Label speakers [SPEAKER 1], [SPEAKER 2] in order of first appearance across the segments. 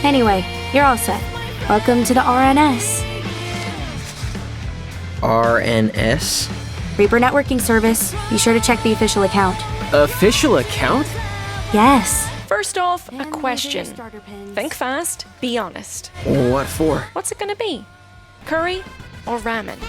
[SPEAKER 1] Anyway, you're all set. Welcome to the RNS.
[SPEAKER 2] RNS?
[SPEAKER 1] Reaper Networking Service. Be sure to check the official account.
[SPEAKER 3] Official account?
[SPEAKER 1] Yes.
[SPEAKER 4] First off, a question. Think fast, be honest.
[SPEAKER 2] What for?
[SPEAKER 4] What's it gonna be? Curry or ramen?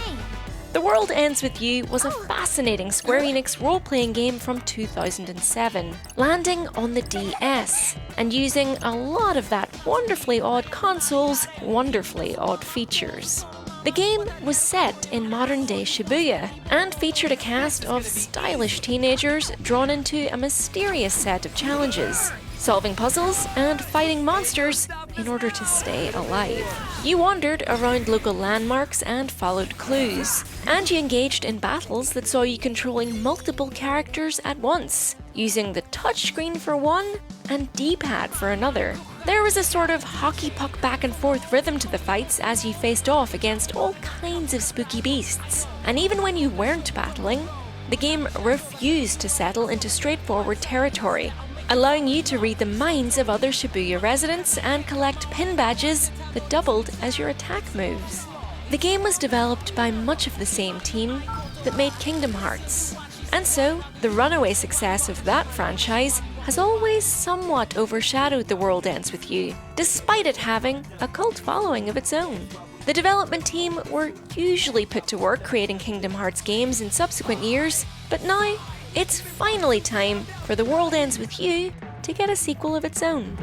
[SPEAKER 4] The World Ends With You was a fascinating Square-Enix role-playing game from 2007, landing on the DS, and using a lot of that wonderfully odd console's wonderfully odd features. The game was set in modern-day Shibuya, and featured a cast of stylish teenagers drawn into a mysterious set of challenges, solving puzzles and fighting monsters in order to stay alive. You wandered around local landmarks and followed clues, and you engaged in battles that saw you controlling multiple characters at once, using the touchscreen for one and D-pad for another. There was a sort of hockey puck back and forth rhythm to the fights as you faced off against all kinds of spooky beasts. And even when you weren't battling, the game refused to settle into straightforward territory, allowing you to read the minds of other Shibuya residents and collect pin badges that doubled as your attack moves. The game was developed by much of the same team that made Kingdom Hearts, and so the runaway success of that franchise has always somewhat overshadowed The World Ends With You, despite it having a cult following of its own. The development team were usually put to work creating Kingdom Hearts games in subsequent years, but now it's finally time for The World Ends With You to get a sequel of its own.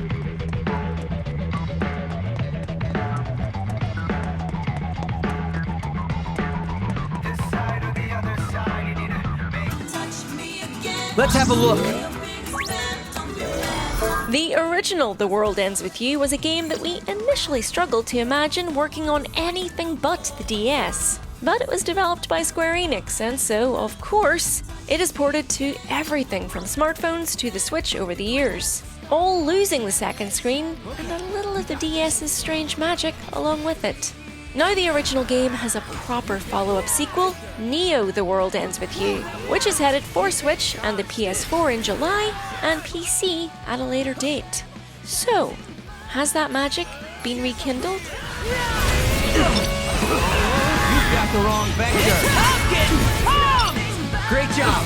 [SPEAKER 3] Let's have a look.
[SPEAKER 4] The original The World Ends With You was a game that we initially struggled to imagine working on anything but the DS. But it was developed by Square-Enix, and so, of course, it is ported to everything from smartphones to the Switch over the years, all losing the second screen and a little of the DS's strange magic along with it. Now the original game has a proper follow-up sequel, Neo The World Ends With You, which is headed for Switch and the PS4 in July and PC at a later date. So, has that magic been rekindled?
[SPEAKER 3] Got the wrong vector. Great job.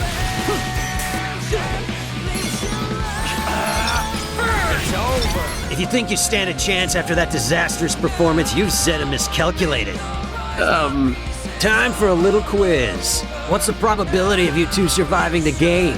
[SPEAKER 3] It's over.
[SPEAKER 5] If you think you stand a chance after that disastrous performance, you've said and miscalculated. Time for a little quiz. What's the probability of you two surviving the game?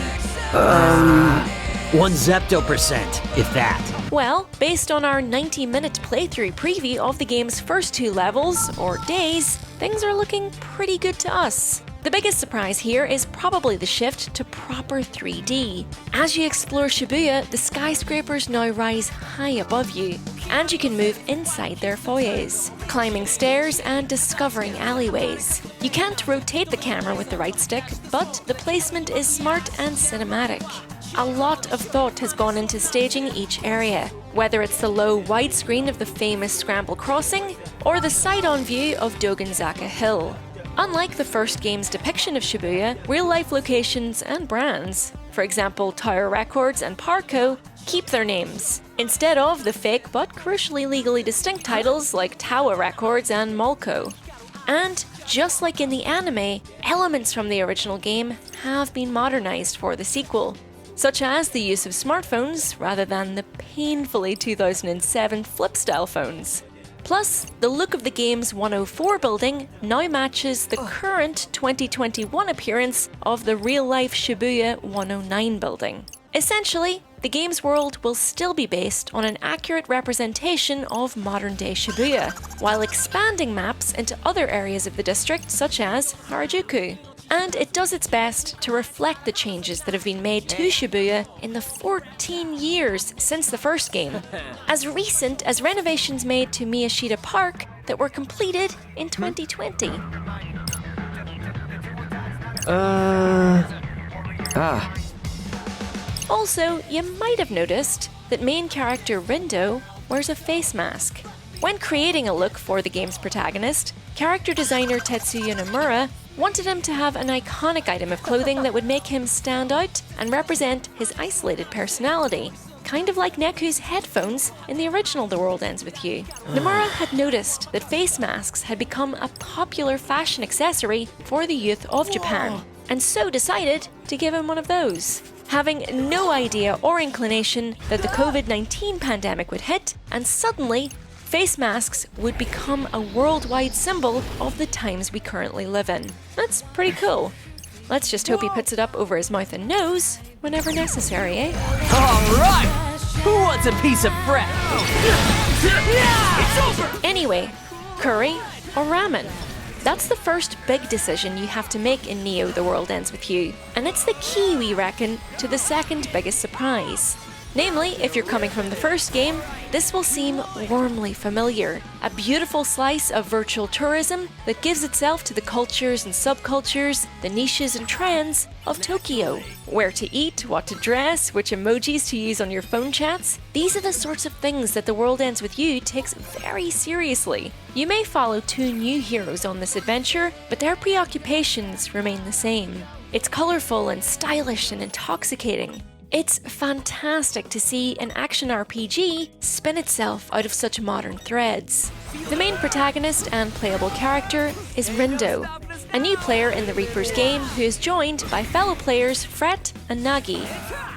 [SPEAKER 5] 1 zepto%, if that.
[SPEAKER 4] Well, based on our 90-minute playthrough preview of the game's first 2 levels, or days, things are looking pretty good to us. The biggest surprise here is probably the shift to proper 3D. As you explore Shibuya, the skyscrapers now rise high above you, and you can move inside their foyers, climbing stairs and discovering alleyways. You can't rotate the camera with the right stick, but the placement is smart and cinematic. A lot of thought has gone into staging each area, whether it's the low widescreen of the famous Scramble Crossing or the side-on view of Dogenzaka Hill. Unlike the first game's depiction of Shibuya, real-life locations and brands, for example Tower Records and Parco, keep their names, instead of the fake but crucially legally distinct titles like Tower Records and Molco. And just like in the anime, elements from the original game have been modernized for the sequel, such as the use of smartphones rather than the painfully 2007 flip-style phones. Plus, the look of the game's 104 building now matches the current 2021 appearance of the real-life Shibuya 109 building. Essentially, the game's world will still be based on an accurate representation of modern-day Shibuya, while expanding maps into other areas of the district such as Harajuku. And it does its best to reflect the changes that have been made to Shibuya in the 14 years since the first game, as recent as renovations made to Miyashita Park that were completed in 2020. Also, you might have noticed that main character Rindo wears a face mask. When creating a look for the game's protagonist, character designer Tetsuya Nomura wanted him to have an iconic item of clothing that would make him stand out and represent his isolated personality, kind of like Neku's headphones in the original The World Ends With You. Nomura had noticed that face masks had become a popular fashion accessory for the youth of Japan, and so decided to give him one of those. Having no idea or inclination that the COVID-19 pandemic would hit, and suddenly, face masks would become a worldwide symbol of the times we currently live in. That's pretty cool. Let's just hope he puts it up over his mouth and nose whenever necessary, eh?
[SPEAKER 3] Alright! Who wants a piece of bread? It's over!
[SPEAKER 4] Anyway, curry or ramen? That's the first big decision you have to make in Neo The World Ends With You, and it's the key, we reckon, to the second biggest surprise. Namely, if you're coming from the first game, this will seem warmly familiar. A beautiful slice of virtual tourism that gives itself to the cultures and subcultures, the niches and trends of Tokyo. Where to eat, what to dress, which emojis to use on your phone chats. These are the sorts of things that The World Ends With You takes very seriously. You may follow two new heroes on this adventure, but their preoccupations remain the same. It's colorful and stylish and intoxicating. It's fantastic to see an action RPG spin itself out of such modern threads. The main protagonist and playable character is Rindo, a new player in the Reaper's game who is joined by fellow players Fret and Nagi.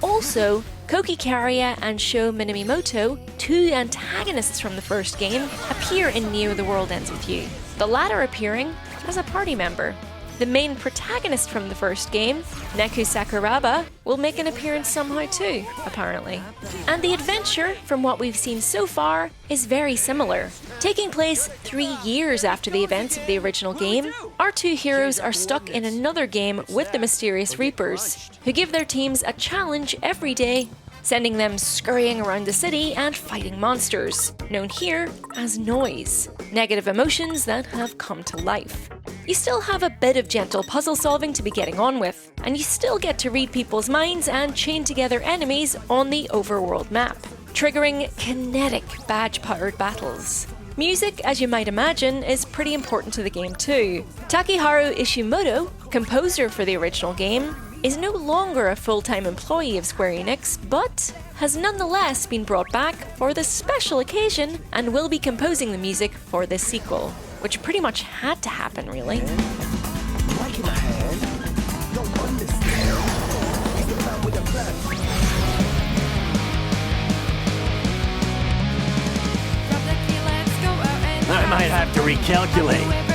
[SPEAKER 4] Also, Koki Kariya and Sho Minamimoto, two antagonists from the first game, appear in Neo The World Ends With You, the latter appearing as a party member. The main protagonist from the first game, Neku Sakuraba, will make an appearance somehow too, apparently. And the adventure, from what we've seen so far, is very similar. Taking place 3 years after the events of the original game, our two heroes are stuck in another game with the mysterious Reapers, who give their teams a challenge every day, sending them scurrying around the city and fighting monsters, known here as noise, negative emotions that have come to life. You still have a bit of gentle puzzle solving to be getting on with, and you still get to read people's minds and chain together enemies on the overworld map, triggering kinetic badge-powered battles. Music, as you might imagine, is pretty important to the game too. Takeharu Ishimoto, composer for the original game, is no longer a full-time employee of Square-Enix, but has nonetheless been brought back for this special occasion and will be composing the music for this sequel, which pretty much had to happen, really.
[SPEAKER 5] I might have to recalculate.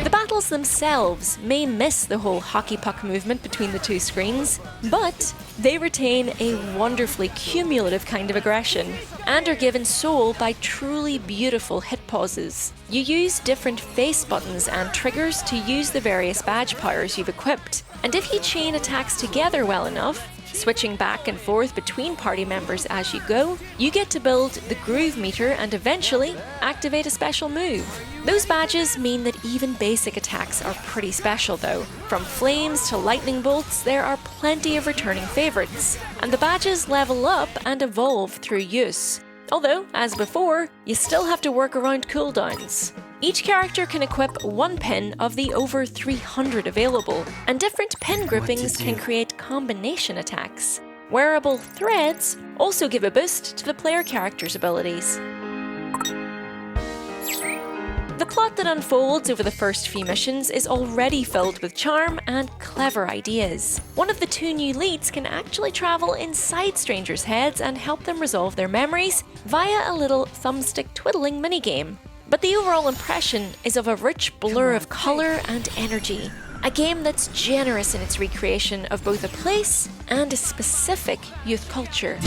[SPEAKER 4] The battles themselves may miss the whole hockey puck movement between the two screens, but they retain a wonderfully cumulative kind of aggression and are given soul by truly beautiful hit pauses. You use different face buttons and triggers to use the various badge powers you've equipped, and if you chain attacks together well enough, switching back and forth between party members as you go, you get to build the groove meter and eventually activate a special move. Those badges mean that even basic attacks are pretty special though. From flames to lightning bolts, there are plenty of returning favorites, and the badges level up and evolve through use. Although, as before, you still have to work around cooldowns. Each character can equip one pin of the over 300 available, and different pin groupings can create combination attacks. Wearable threads also give a boost to the player character's abilities. The plot that unfolds over the first few missions is already filled with charm and clever ideas. One of the two new leads can actually travel inside strangers' heads and help them resolve their memories via a little thumbstick twiddling minigame. But the overall impression is of a rich blur of colour and energy. A game that's generous in its recreation of both a place and a specific youth culture.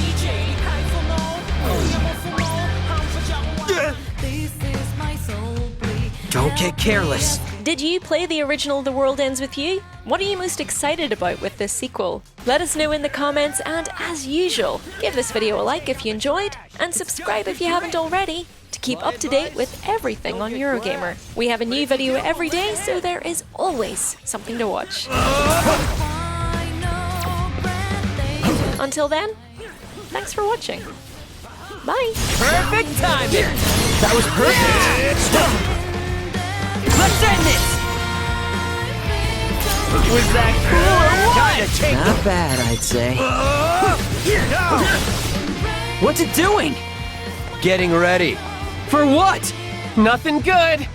[SPEAKER 2] Don't get careless.
[SPEAKER 4] Did you play the original The World Ends With You? What are you most excited about with this sequel? Let us know in the comments, and as usual, give this video a like if you enjoyed, and subscribe if you haven't already, to keep up to date with everything on Eurogamer. We have a new video every day, so there is always something to watch. Until then, thanks for watching. Bye!
[SPEAKER 3] Perfect timing! That was perfect! Let's end this! Was that cool or what?
[SPEAKER 2] Not bad, I'd say.
[SPEAKER 3] What's it doing?
[SPEAKER 6] Getting ready.
[SPEAKER 3] For what? Nothing good.